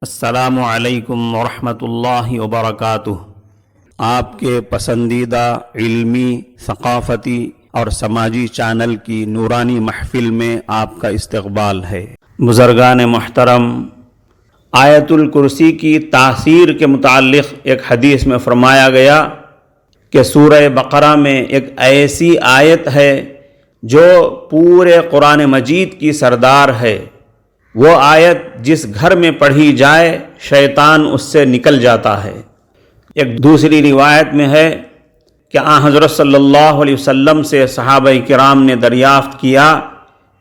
السلام علیکم ورحمۃ اللہ وبرکاتہ۔ آپ کے پسندیدہ علمی، ثقافتی اور سماجی چینل کی نورانی محفل میں آپ کا استقبال ہے۔ بزرگان محترم، آیت الکرسی کی تاثیر کے متعلق ایک حدیث میں فرمایا گیا کہ سورہ بقرہ میں ایک ایسی آیت ہے جو پورے قرآن مجید کی سردار ہے۔ وہ آیت جس گھر میں پڑھی جائے شیطان اس سے نکل جاتا ہے۔ ایک دوسری روایت میں ہے کہ آن حضرت صلی اللہ علیہ وسلم سے صحابہ کرام نے دریافت کیا،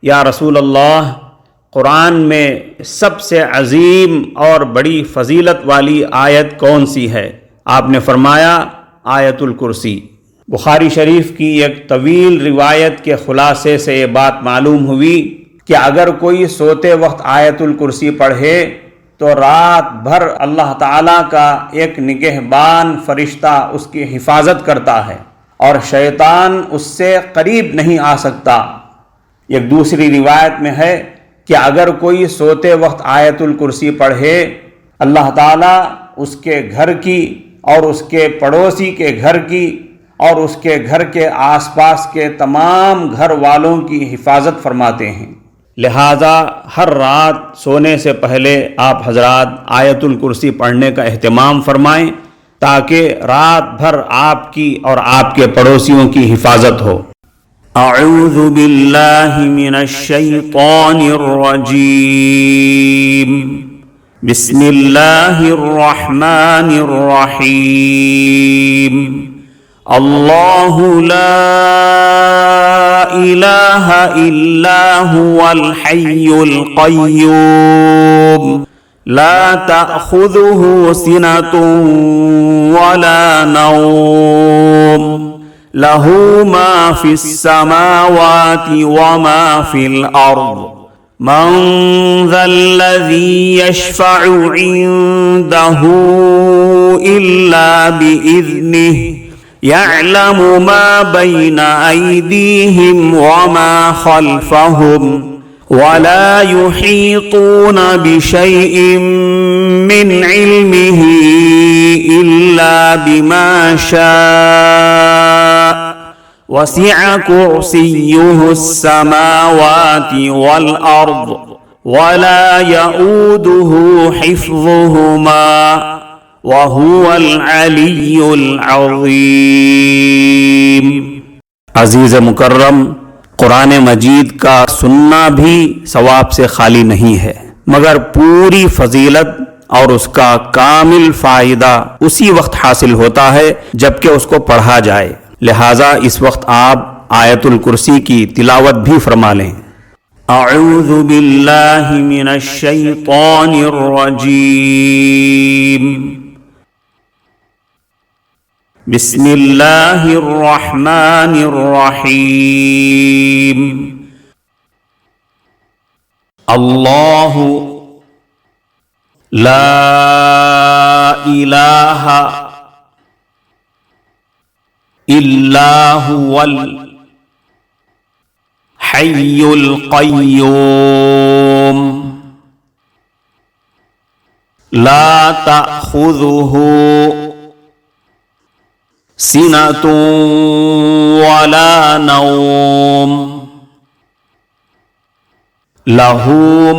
یا رسول اللہ، قرآن میں سب سے عظیم اور بڑی فضیلت والی آیت کون سی ہے؟ آپ نے فرمایا آیت الکرسی۔ بخاری شریف کی ایک طویل روایت کے خلاصے سے یہ بات معلوم ہوئی کہ اگر کوئی سوتے وقت آیت الکرسی پڑھے تو رات بھر اللہ تعالیٰ کا ایک نگہبان فرشتہ اس کی حفاظت کرتا ہے اور شیطان اس سے قریب نہیں آ سکتا۔ ایک دوسری روایت میں ہے کہ اگر کوئی سوتے وقت آیت الکرسی پڑھے، اللہ تعالیٰ اس کے گھر کی اور اس کے پڑوسی کے گھر کی اور اس کے گھر کے آس پاس کے تمام گھر والوں کی حفاظت فرماتے ہیں۔ لہٰذا ہر رات سونے سے پہلے آپ حضرات آیت الکرسی پڑھنے کا اہتمام فرمائیں تاکہ رات بھر آپ کی اور آپ کے پڑوسیوں کی حفاظت ہو۔ اعوذ باللہ من الشیطان الرجیم، بسم اللہ الرحمن الرحیم۔ اللہ لا الہ الا هو الحی القیوم لا تأخذه سنة ولا نوم له ما في السماوات وما في الأرض من ذا الذي يشفع عنده إلا بإذنه يعلم ما بين أيديهم وما خلفهم ولا يحيطون بشيء من علمه إلا بما شاء وسع كرسيه السماوات والأرض ولا يؤوده حفظهما وَهُوَ الْعَلِيُّ الْعَظِيمُ۔ عزیز مکرم، قرآن مجید کا سننا بھی ثواب سے خالی نہیں ہے، مگر پوری فضیلت اور اس کا کامل فائدہ اسی وقت حاصل ہوتا ہے جبکہ اس کو پڑھا جائے۔ لہٰذا اس وقت آپ آیت الکرسی کی تلاوت بھی فرما لیں۔ اعوذ باللہ من الشیطان الرجیم، بسم اللہ الرحمن الرحیم۔ اللہ لا الہ الا هو الحی القیوم لا تأخذه سنة ولا نوم له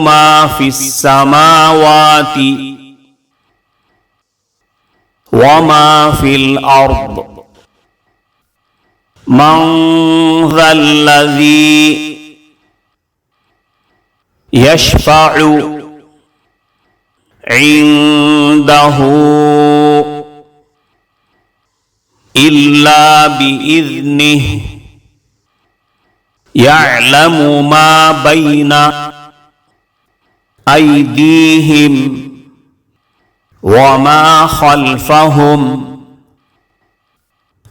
ما في السماوات وما في الأرض من ذا الذي يشفع عنده إلا بإذنه يعلم ما بين أيديهم وما خلفهم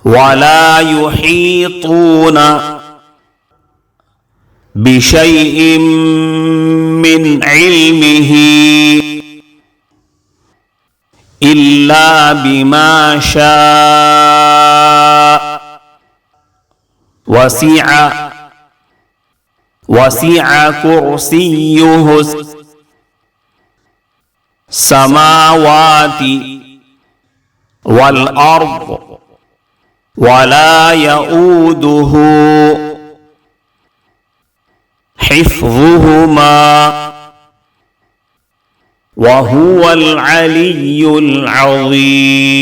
ولا يحيطون بشيء من علمه إلا بما شاء وسع كرسيه السماوات والأرض ولا يؤوده حفظهما وهو العلي العظيم.